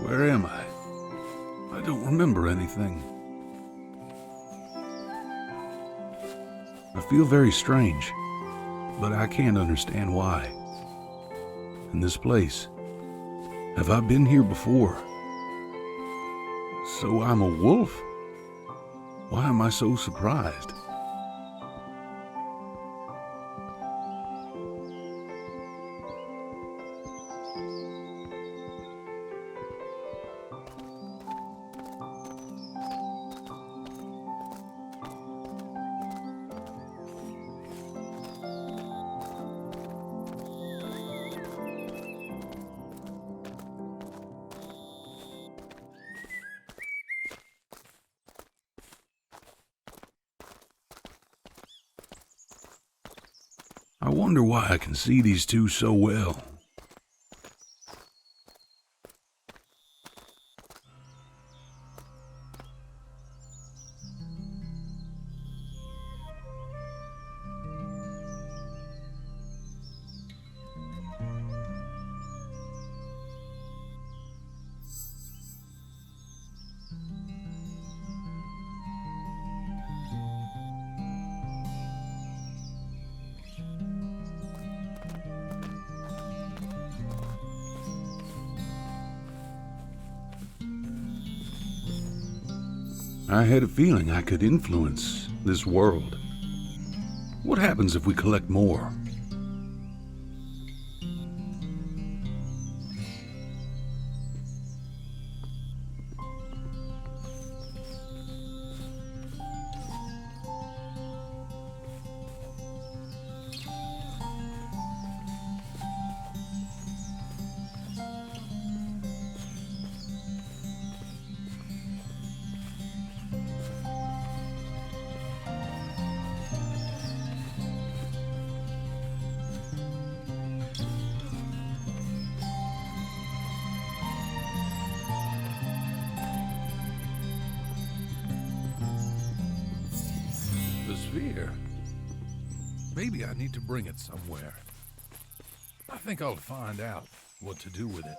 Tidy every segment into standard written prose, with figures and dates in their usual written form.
Where am I? I don't remember anything. I feel very strange, but I can't understand why. In this place, have I been here before? So I'm a wolf? Why am I so surprised? I wonder why I can see these two so well. I had a feeling I could influence this world. What happens if we collect more? The sphere. Maybe I need to bring it somewhere. I think I'll find out what to do with it.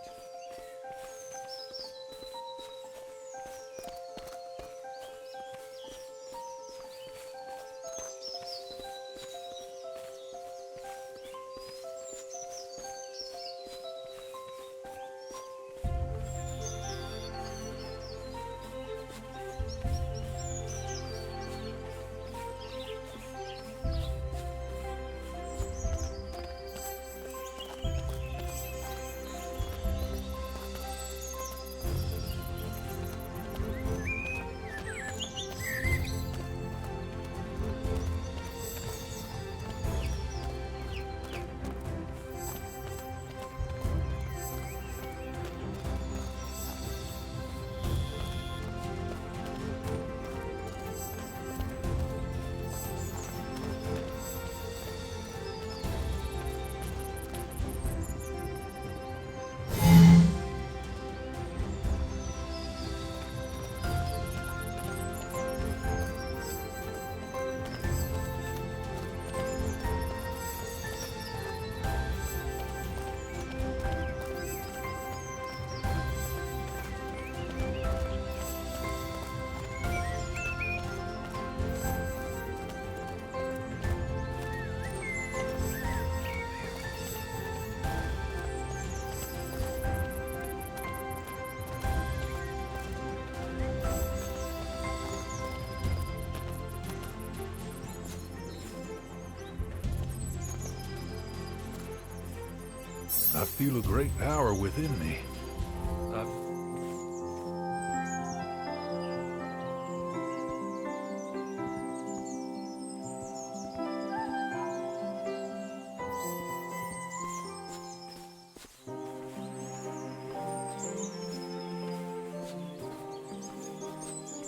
I feel a great power within me.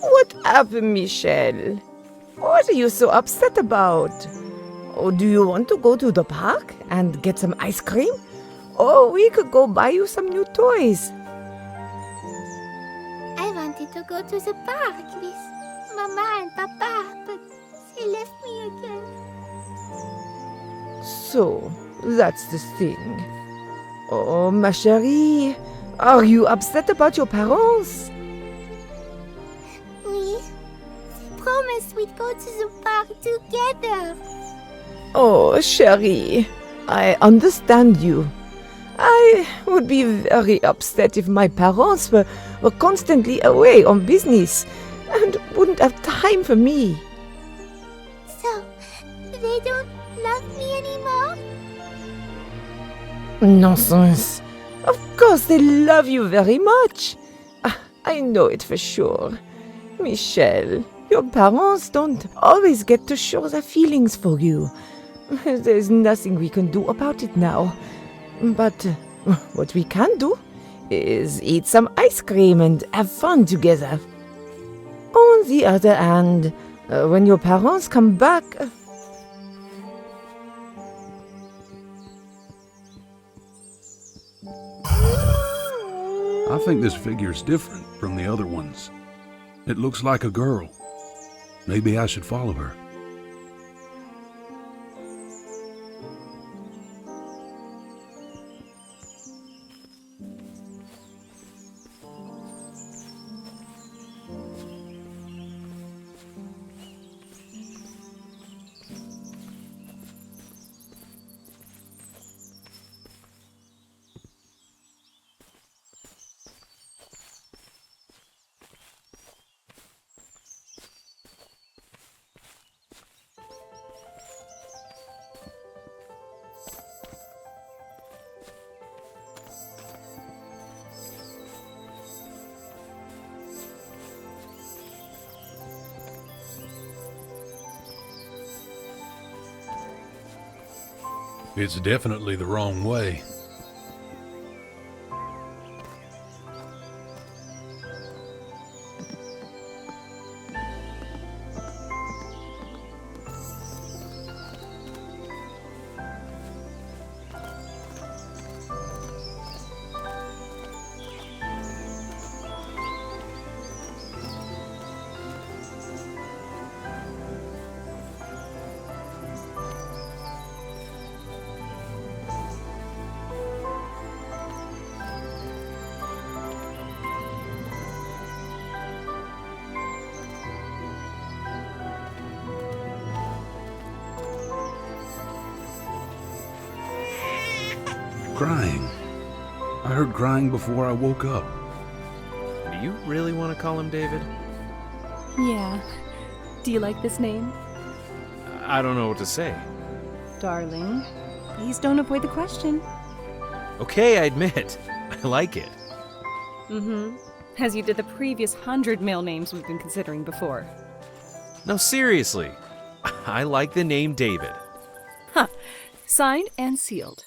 What happened, Michelle? What are you so upset about? Oh, do you want to go to the park and get some ice cream? Or we could go buy you some new toys. I wanted to go to the park with Mama and Papa, but they left me again. So, that's the thing. Oh, ma chérie, Are you upset about your parents? We promised we'd go to the park together. Oh, Cherie, I understand you. I would be very upset if my parents were constantly away on business and wouldn't have time for me. So, they don't love me anymore? Nonsense. Of course they love you very much. I know it for sure. Michelle, your parents don't always get to show their feelings for you. There's nothing we can do about it now. But what we can do is eat some ice cream and have fun together. On the other hand, when your parents come back... I think this figure's different from the other ones. It looks like a girl. Maybe I should follow her. It's definitely the wrong way. Crying. I heard crying before I woke up. Do you really want to call him David? Yeah. Do you like this name? I don't know what to say. Darling, please don't avoid the question. Okay, I admit. I like it. Mm-hmm. As you did the previous 100 male names we've been considering before. No, seriously. I like the name David. Huh. Signed and sealed.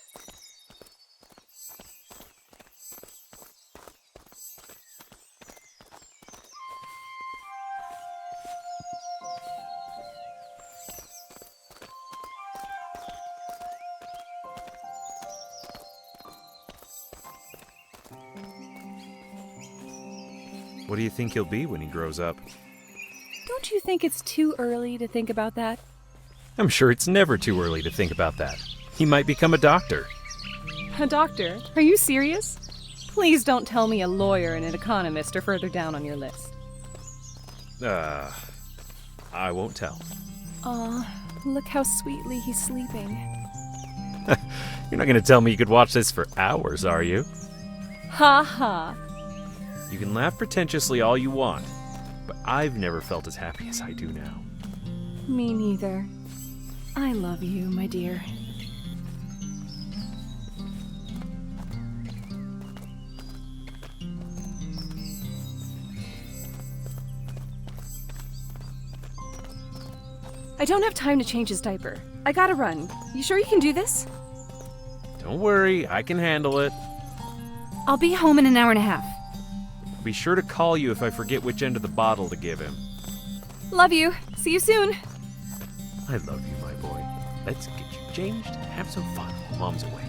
What do you think he'll be when he grows up? Don't you think it's too early to think about that? I'm sure it's never too early to think about that. He might become a doctor. A doctor? Are you serious? Please don't tell me a lawyer and an economist are further down on your list. I won't tell. Aw, look how sweetly he's sleeping. You're not going to tell me you could watch this for hours, are you? Ha ha. You can laugh pretentiously all you want, but I've never felt as happy as I do now. Me neither. I love you, my dear. I don't have time to change his diaper. I gotta run. You sure you can do this? Don't worry, I can handle it. I'll be home in an hour and a half. I'll be sure to call you if I forget which end of the bottle to give him. Love you. See you soon. I love you, my boy. Let's get you changed and have some fun while Mom's away.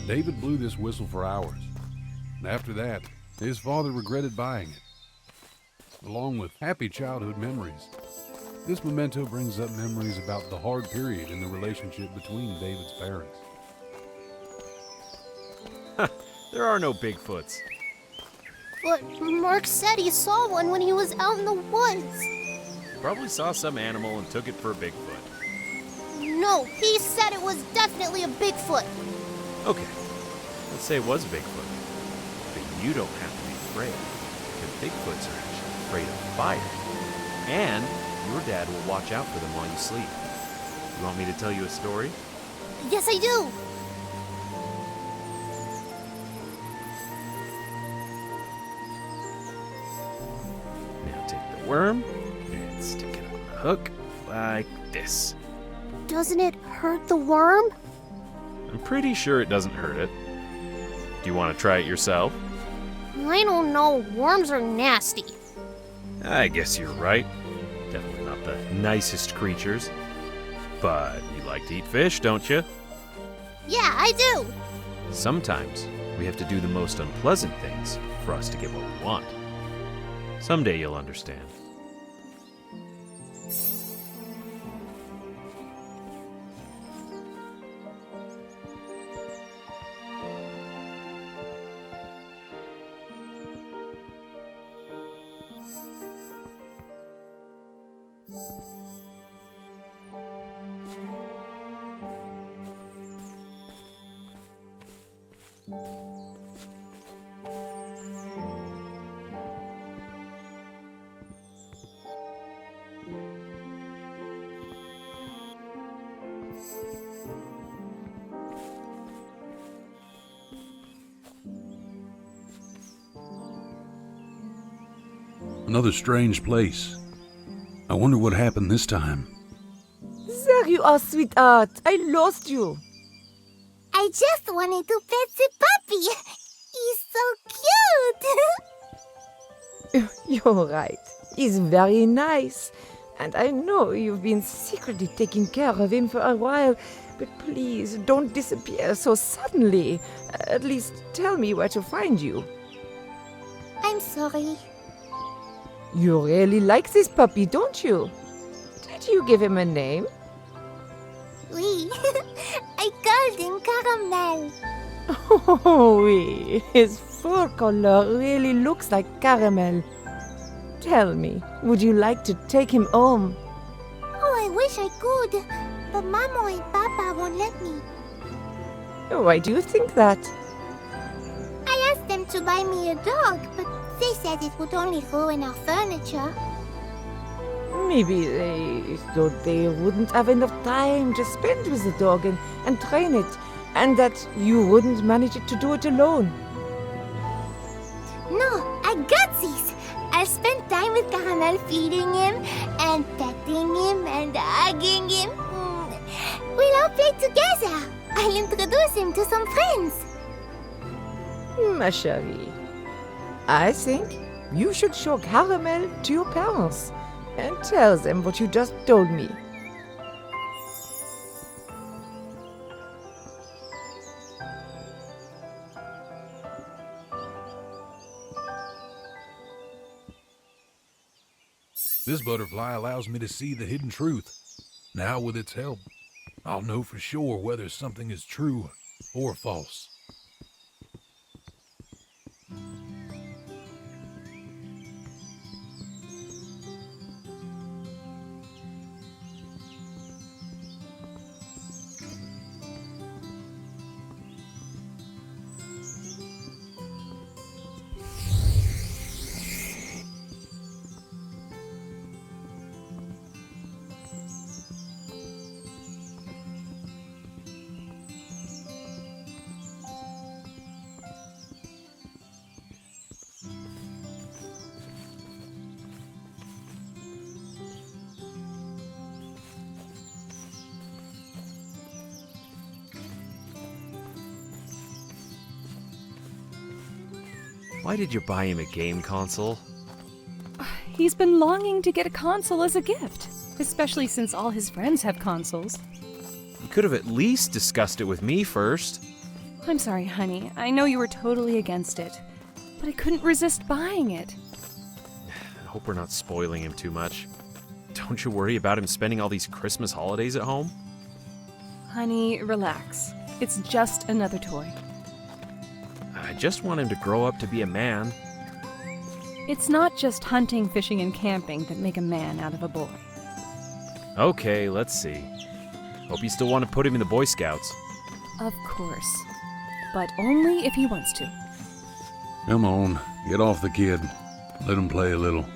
David blew this whistle for hours. And after that, His father regretted buying it, along with happy childhood memories. This memento brings up memories about the hard period in the relationship between David's parents. There are no Bigfoots. But Mark said he saw one when he was out in the woods. Probably saw some animal and took it for a Bigfoot. No, he said it was definitely a Bigfoot. Okay, let's say it was a Bigfoot. But you don't have to be afraid, because Bigfoots are actually afraid of fire. And your dad will watch out for them while you sleep. You want me to tell you a story? Yes, I do. Now take the worm and stick it on the hook like this. Doesn't it hurt the worm? I'm pretty sure it doesn't hurt it. Do you want to try it yourself? I don't know. Worms are nasty. I guess you're right. Definitely not the nicest creatures. But you like to eat fish, don't you? Yeah, I do. Sometimes we have to do the most unpleasant things for us to get what we want. Someday you'll understand. Another strange place. I wonder what happened this time. There you are, sweetheart. I lost you. I just wanted to pet the puppy. He's so cute. You're right. He's very nice. And I know you've been secretly taking care of him for a while. But please, don't disappear so suddenly. At least tell me where to find you. I'm sorry. You really like this puppy, don't you? Did you give him a name? Oui. I called him Caramel. Oh, oui. His fur color really looks like caramel. Tell me, would you like to take him home? Oh, I wish I could. But Mama and Papa won't let me. Why do you think that? I asked them to buy me a dog, but they said it would only ruin our furniture. Maybe they thought they wouldn't have enough time to spend with the dog and train it, and that you wouldn't manage to do it alone. No, I got this. I'll spend time with Caramel feeding him and petting him and hugging him. We'll all play together. I'll introduce him to some friends. Ma chérie, I think you should show Caramel to your parents and tell them what you just told me. This butterfly allows me to see the hidden truth. Now, with its help, I'll know for sure whether something is true or false. Why did you buy him a game console? He's been longing to get a console as a gift, especially since all his friends have consoles. You could have at least discussed it with me first. I'm sorry, honey. I know you were totally against it. but I couldn't resist buying it. I hope we're not spoiling him too much. Don't you worry about him spending all these Christmas holidays at home? Honey, relax. It's just another toy. I just want him to grow up to be a man. It's not just hunting, fishing, and camping that make a man out of a boy. Okay, let's see. Hope you still want to put him in the Boy Scouts. Of course. But only if he wants to. Come on, get off the kid. Let him play a little.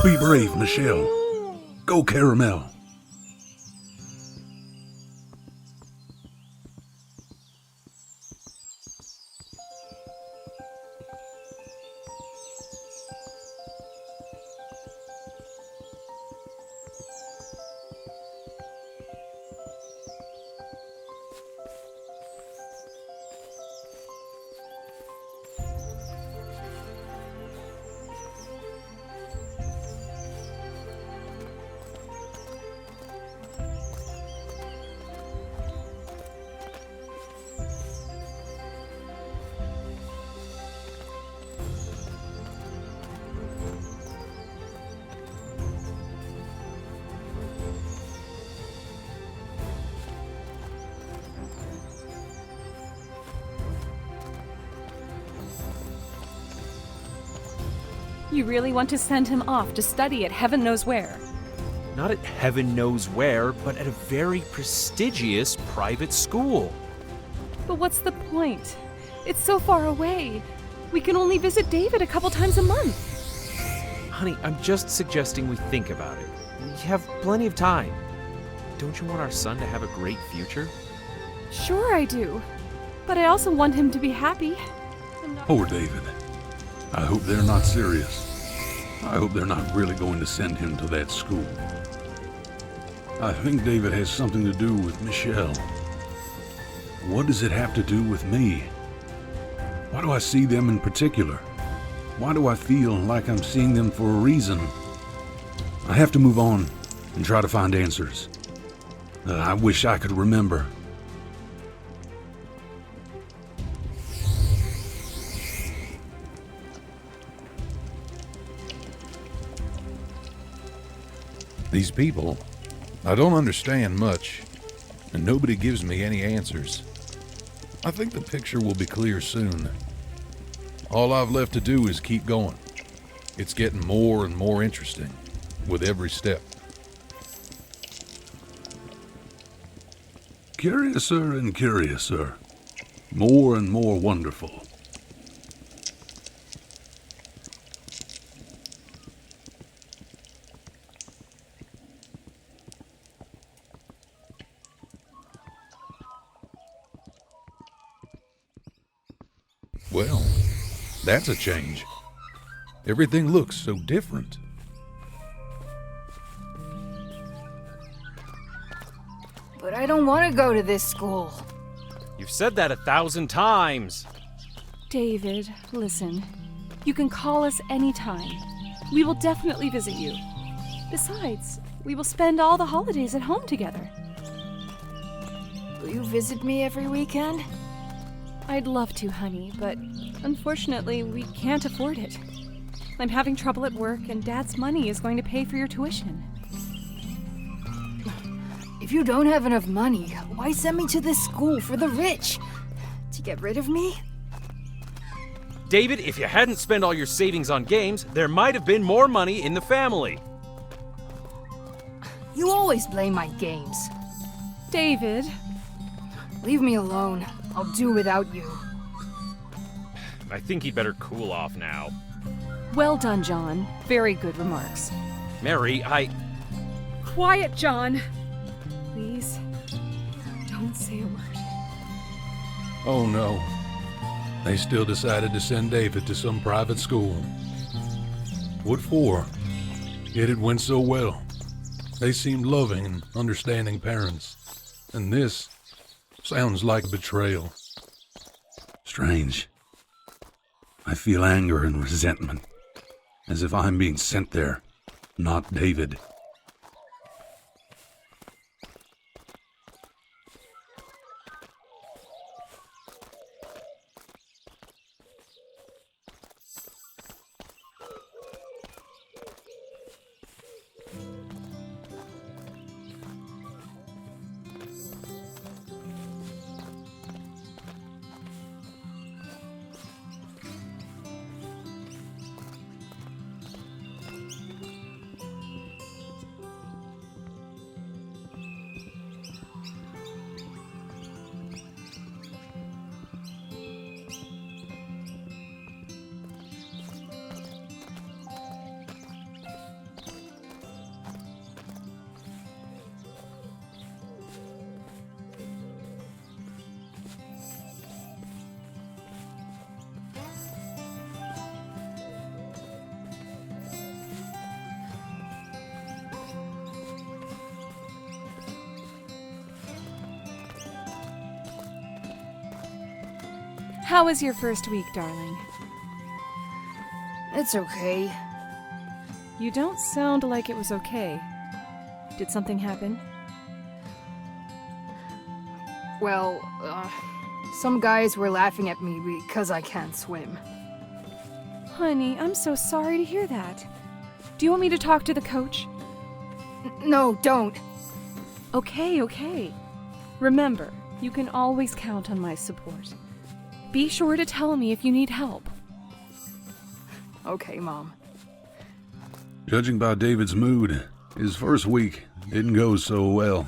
Be brave, Michelle. Go, Caramel. You really want to send him off to study at heaven knows where? Not at heaven knows where, but at a very prestigious private school. But what's the point? It's so far away. We can only visit David a couple times a month. Honey, I'm just suggesting we think about it. We have plenty of time. Don't you want our son to have a great future? Sure I do. But I also want him to be happy. Poor David. I hope they're not serious. I hope they're not really going to send him to that school. I think David has something to do with Michelle. What does it have to do with me? Why do I see them in particular? Why do I feel like I'm seeing them for a reason? I have to move on and try to find answers. I wish I could remember. These people, I don't understand much, and nobody gives me any answers. I think the picture will be clear soon. All I've left to do is keep going. It's getting more and more interesting with every step. Curiouser and curiouser. More and more wonderful. Well, that's a change. Everything looks so different. But I don't want to go to this school. You've said that 1,000 times. David, listen. You can call us anytime. We will definitely visit you. Besides, we will spend all the holidays at home together. Will you visit me every weekend? I'd love to, honey, but unfortunately, we can't afford it. I'm having trouble at work, and Dad's money is going to pay for your tuition. If you don't have enough money, why send me to this school for the rich? To get rid of me? David, if you hadn't spent all your savings on games, there might have been more money in the family. You always blame my games. David, Leave me alone. I'll do without you. I think he'd better cool off now. well done, John. Very good remarks. Mary, Quiet, John. Please, don't say a word. Oh no. They still decided to send David to some private school. What for? It had went so well. They seemed loving and understanding parents. And this sounds like betrayal. Strange. I feel anger and resentment, as if I'm being sent there, not David. How was your first week, darling? It's okay. You don't sound like it was okay. Did something happen? Well, some guys were laughing at me because I can't swim. Honey, I'm so sorry to hear that. Do you want me to talk to the coach? No, don't. Okay. Remember, you can always count on my support. Be sure to tell me if you need help. Okay, Mom. Judging by David's mood, his first week didn't go so well.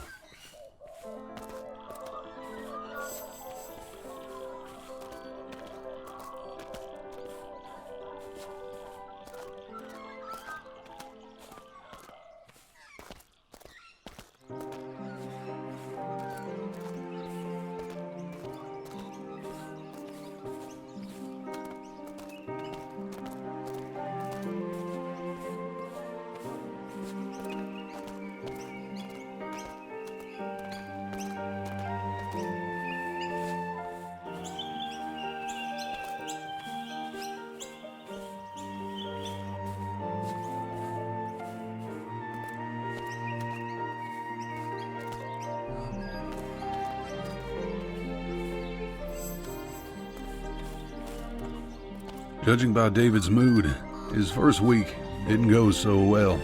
Judging by David's mood, his first week didn't go so well.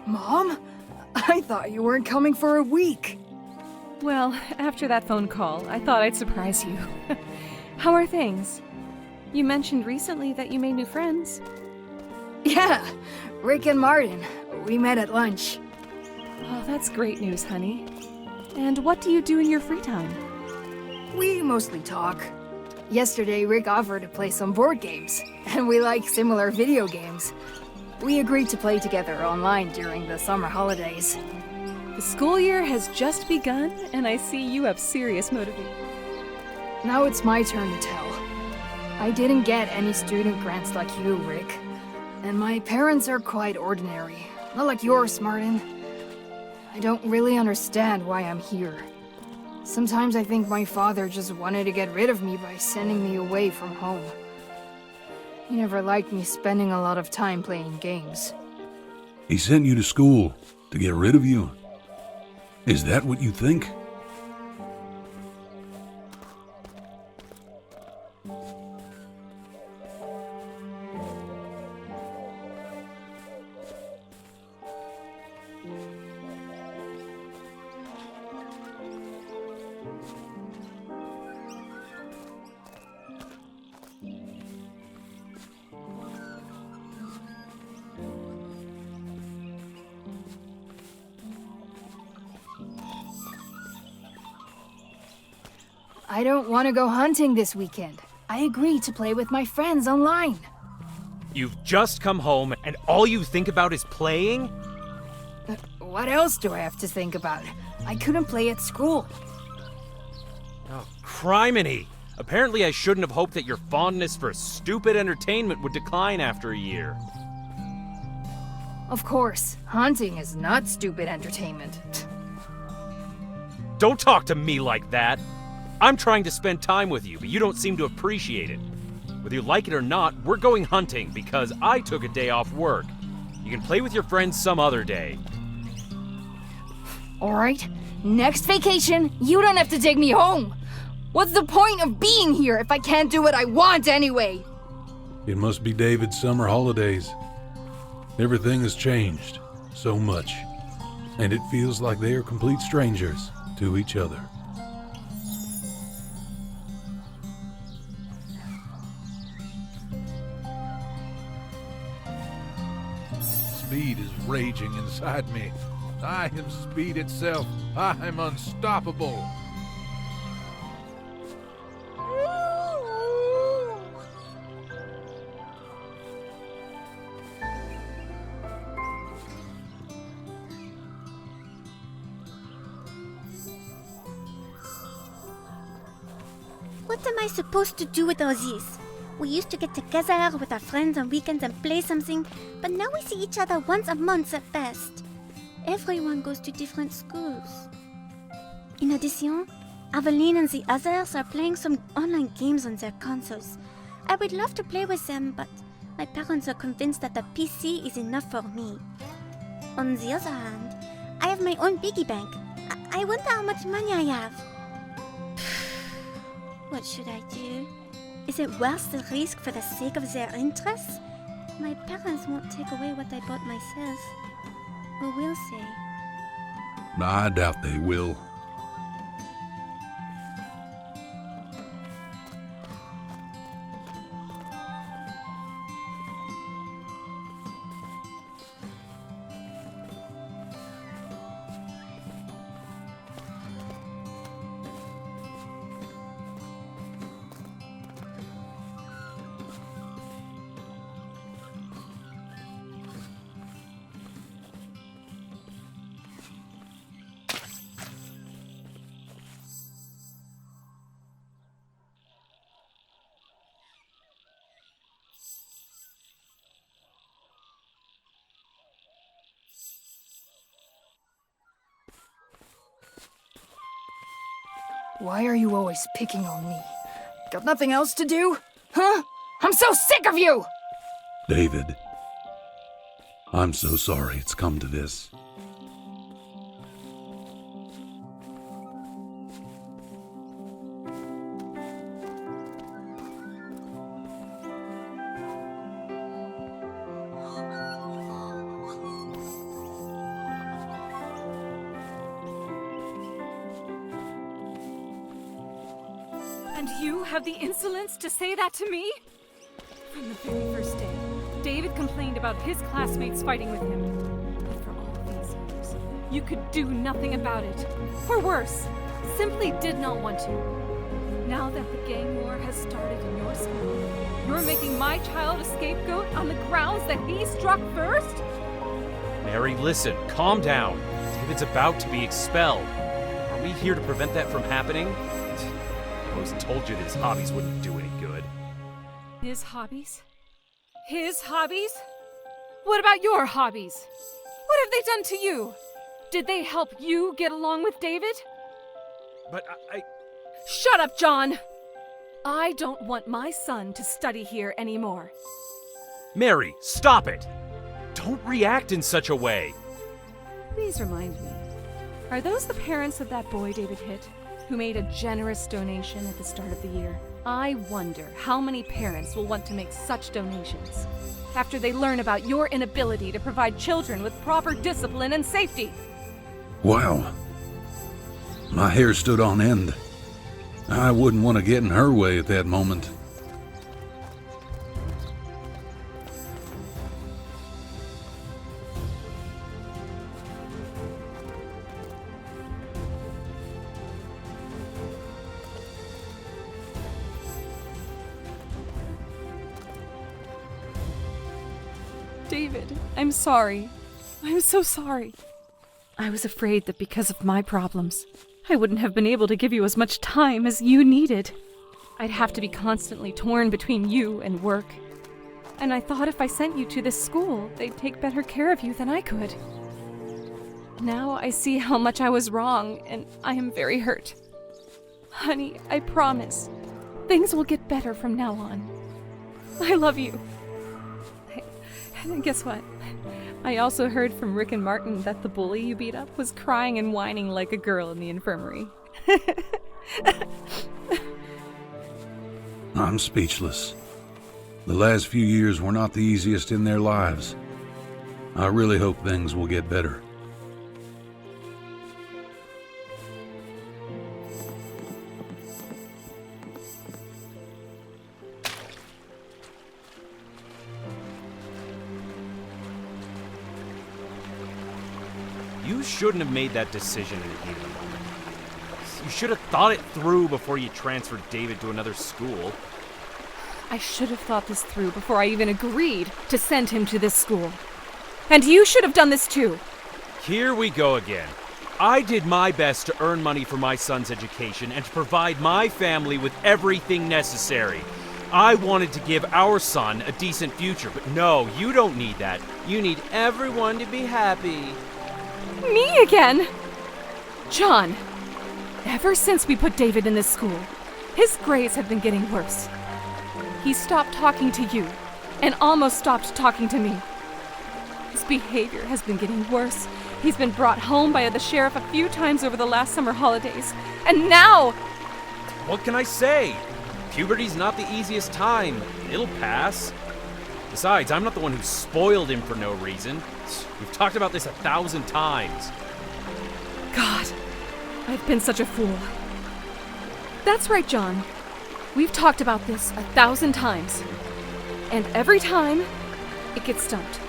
Mom? I thought you weren't coming for a week. Well, after that phone call, I thought I'd surprise you. How are things? You mentioned recently that you made new friends. Yeah, Rick and Martin. We met at lunch. Oh, that's great news, honey. And what do you do in your free time? We mostly talk. Yesterday, Rick offered to play some board games, and we like similar video games. We agreed to play together online during the summer holidays. The school year has just begun, and I see you have serious motivation. Now it's my turn to tell. I didn't get any student grants like you, Rick. And my parents are quite ordinary. Not like yours, Martin. I don't really understand why I'm here. Sometimes I think my father just wanted to get rid of me by sending me away from home. He never liked me spending a lot of time playing games. He sent you to school to get rid of you? Is that what you think? I don't want to go hunting this weekend. I agreed to play with my friends online. You've just come home and all you think about is playing? What else do I have to think about? I couldn't play at school. Oh, criminy! Apparently I shouldn't have hoped that your fondness for stupid entertainment would decline after a year. Of course, hunting is not stupid entertainment. Don't talk to me like that! I'm trying to spend time with you, but you don't seem to appreciate it. Whether you like it or not, we're going hunting because I took a day off work. You can play with your friends some other day. Alright, next vacation, you don't have to take me home! What's the point of being here if I can't do what I want anyway? It must be David's summer holidays. Everything has changed so much, and it feels like they are complete strangers to each other. Speed is raging inside me. I am speed itself. I am unstoppable. What am I supposed to do with all this? We used to get together with our friends on weekends and play something, but now we see each other once a month at best. Everyone goes to different schools. In addition, Aveline and the others are playing some online games on their consoles. I would love to play with them, but my parents are convinced that the PC is enough for me. On the other hand, I have my own piggy bank. I wonder how much money I have. What should I do? Is it worth the risk for the sake of their interests? My parents won't take away what I bought myself. Or will they? I doubt they will. Why are you always picking on me? Got nothing else to do? Huh? I'm so sick of you! David, I'm so sorry it's come to this. And you have the insolence to say that to me? From the very first day, David complained about his classmates fighting with him. But for all these years, you could do nothing about it. Or worse, simply did not want to. Now that the gang war has started in your school, you're making my child a scapegoat on the grounds that he struck first? Mary, listen, calm down. David's about to be expelled. Are we here to prevent that from happening? I always told you that his hobbies wouldn't do any good. His hobbies? His hobbies? What about your hobbies? What have they done to you? Did they help you get along with David? But I... Shut up, John! I don't want my son to study here anymore. Mary, stop it! Don't react in such a way! Please remind me, are those the parents of that boy David hit, who made a generous donation at the start of the year? I wonder how many parents will want to make such donations after they learn about your inability to provide children with proper discipline and safety. Wow. My hair stood on end. I wouldn't want to get in her way at that moment. David, I'm sorry. I'm so sorry. I was afraid that because of my problems, I wouldn't have been able to give you as much time as you needed. I'd have to be constantly torn between you and work. And I thought if I sent you to this school, they'd take better care of you than I could. Now I see how much I was wrong, and I am very hurt. Honey, I promise, things will get better from now on. I love you. And guess what? I also heard from Rick and Martin that the bully you beat up was crying and whining like a girl in the infirmary. I'm speechless. The last few years were not the easiest in their lives. I really hope things will get better. You shouldn't have made that decision in the heat of the moment. You should have thought it through before you transferred David to another school. I should have thought this through before I even agreed to send him to this school. And you should have done this too. Here we go again. I did my best to earn money for my son's education and to provide my family with everything necessary. I wanted to give our son a decent future, but no, you don't need that. You need everyone to be happy. Me again? John, ever since we put David in this school, his grades have been getting worse. He stopped talking to you and almost stopped talking to me. His behavior has been getting worse. He's been brought home by the sheriff a few times over the last summer holidays. And now... What can I say? Puberty's not the easiest time. It'll pass. Besides, I'm not the one who spoiled him for no reason. We've talked about this 1,000 times. God, I've been such a fool. That's right, John. We've talked about this 1,000 times. And every time, it gets stumped.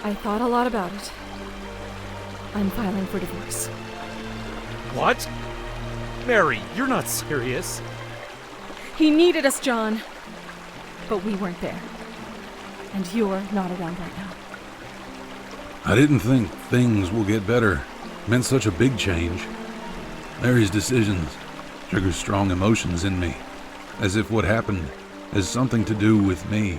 I thought a lot about it. I'm filing for divorce. What? Mary, you're not serious. He needed us, John. But we weren't there. And you're not around right now. I didn't think things will get better. Meant such a big change. Mary's decisions trigger strong emotions in me, as if what happened has something to do with me.